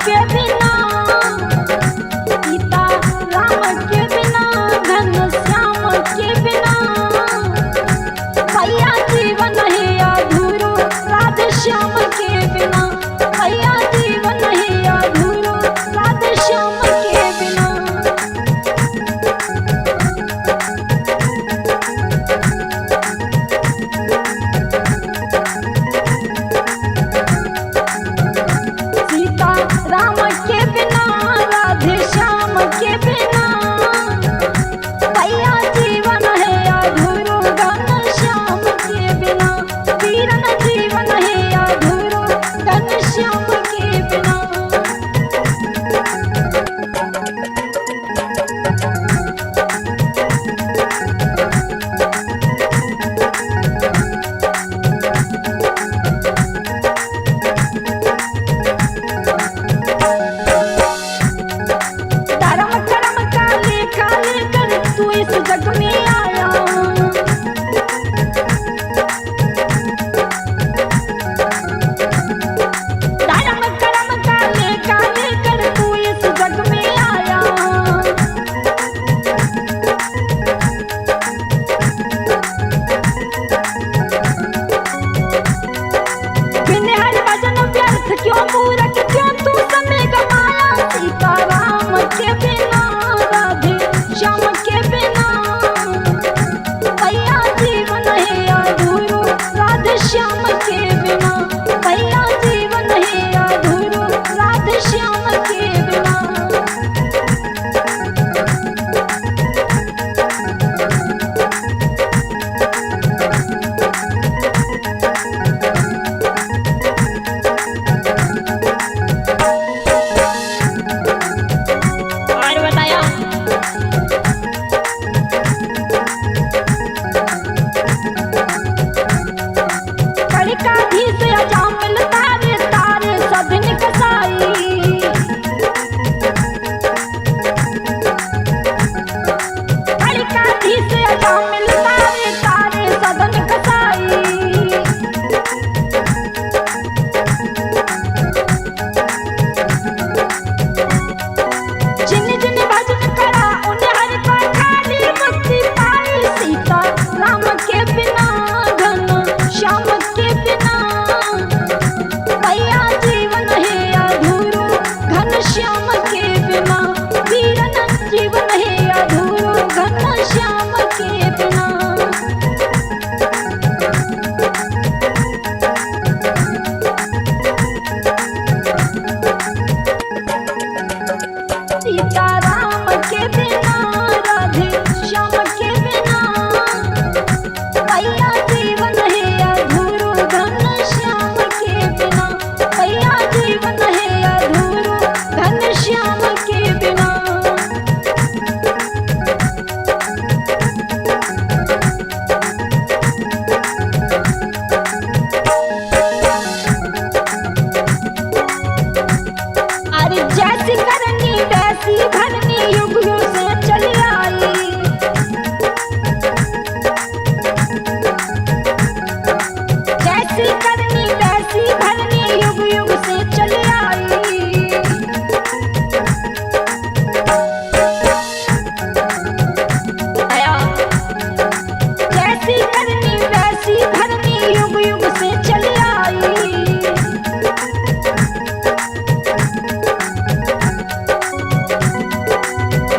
के बिना, सीता राम के बिना, घनश्याम के बिना भैया जीवन है अधूरो, राधे श्याम के बिना भैया जीवन है अधूरो, राधे श्याम के बिना। सीता राम के बिना, राधे श्याम के बिना भैया जीवन है अधूरो, घनश्याम के बिना वीरन जीवन है अधूरो, घनश्याम के बिना। धर्म कर्म का लेखा लेकर तू इस जग में आया, धर्म कर्म का लेखा लेकर तू इस जग में आया। बिन हर भजन व्यर्थ क्यों मूर्ख क्यों तू समय गवाया, सीता राम के बिना, राधे श्याम के बिना भैया जीवन है अधूरो, राधे श्याम के बिना भैया जीवन है अधूरो, राधे श्याम के बिना। और बताया कड़िकाधीश अजामिल तारे तारे सदन कसाई, कड़िकाधीश अजामिल तारे तारे सदन कसाई। जिन जिन भजन करा उन्हें हर को खाली मुक्ति पाई, सीता राम के बिना, घनश्याम के बिना भैया जीवन है अधूरो, घनश्याम के बिना वीरन जीवन है अधूरो, घनश्याम के बिना। सीता राम के बिना, राधे श्याम के बिना भैया जीवन है अधूरो, घनश्याम के बिना भैया जीवन है अधूरो, घनश्याम के बिना। अरे जैसी करनी वैसी भरनी युग युग से चली आई, जैसी करनी वैसी भरनी युग युग से चली आई। आया जैसी करनी वैसी भरनी युग युग से चली आई।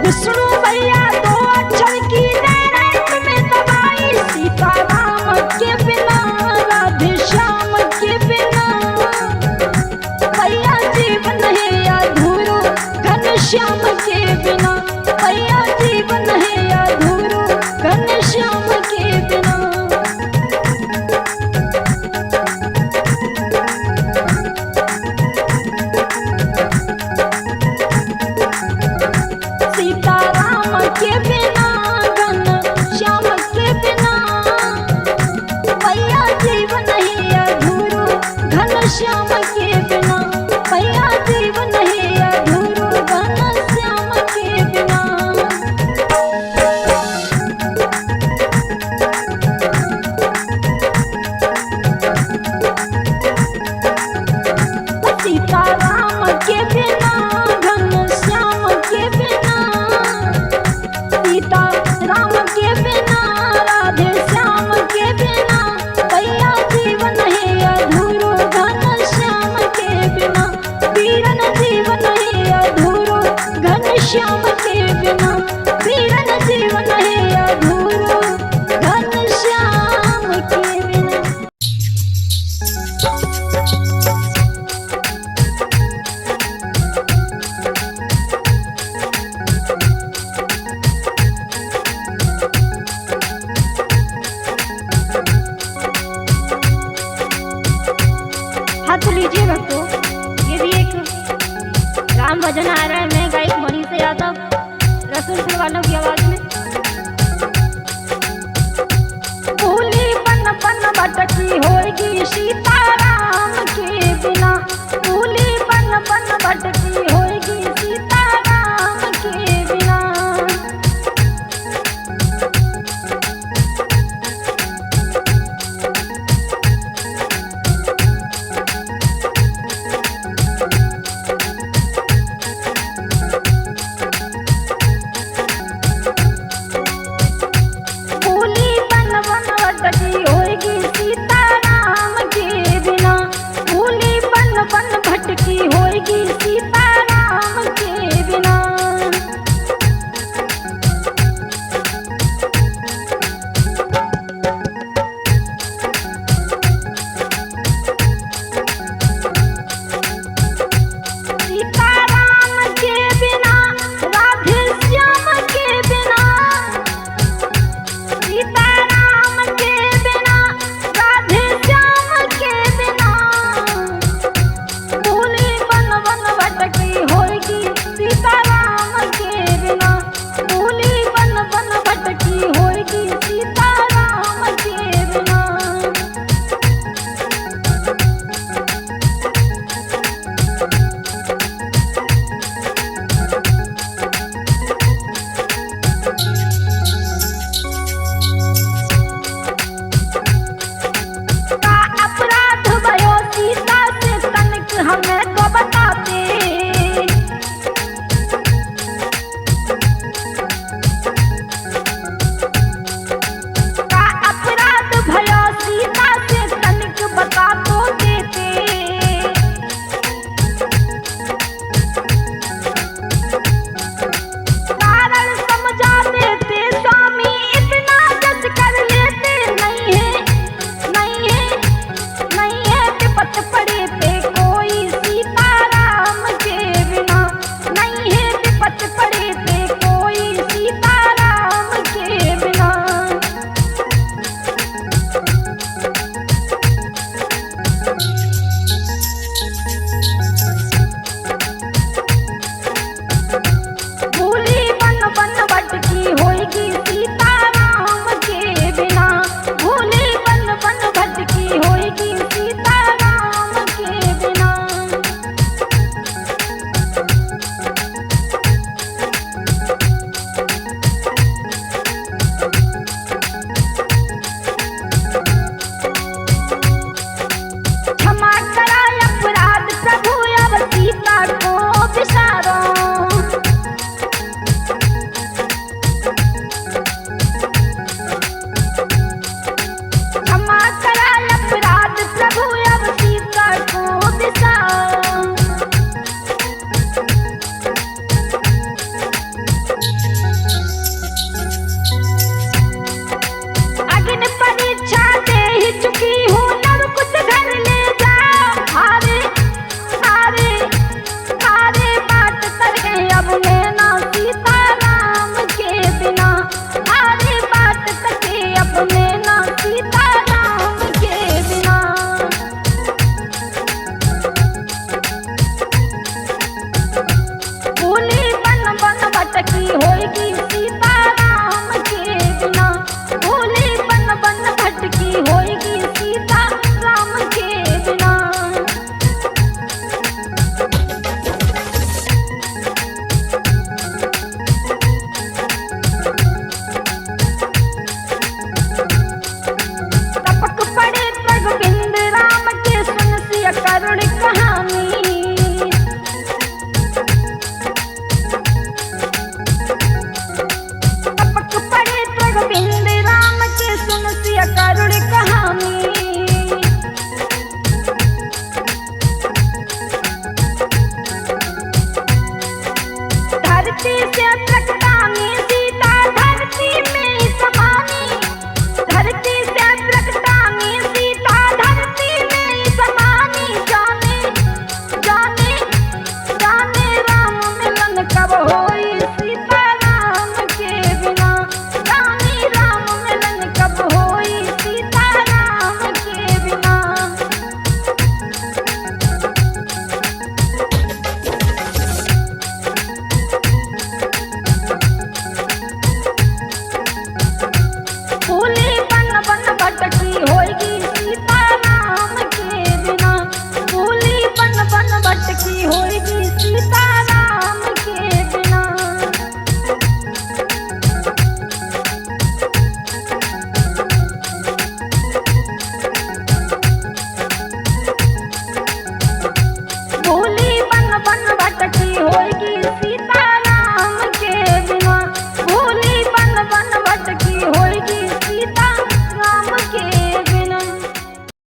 विष्णु भैया दो अक्षर की नैनक में दबाई, सीता राम के बिना, राधे श्याम के बिना भैया जीवन है अधूरो, घनश्याम के बिना भैया जीवन है अधूरो, घनश्याम के बिना। सीता राम के बिना, घनश्याम के बिना भैया जीवन है अधूरो, घनश्याम के बिना भैया जीवन है अधूरो, घनश्याम श्याम के बिना वीरन जीवन है अधूरा घन श्याम के बिना। हाथ लीजिए भक्तों, ये भी एक राम भजन आ रहा है। मैं गायक मनीषा यादव रसूलपुर वालों की आवाज में। भूली बन बन भटकी होगी सीता राम के बिना, भूली बन बन भटकी होगी सीता राम के बिना। भूली बन बन भटकी होगी सीता राम के बिना। धरती से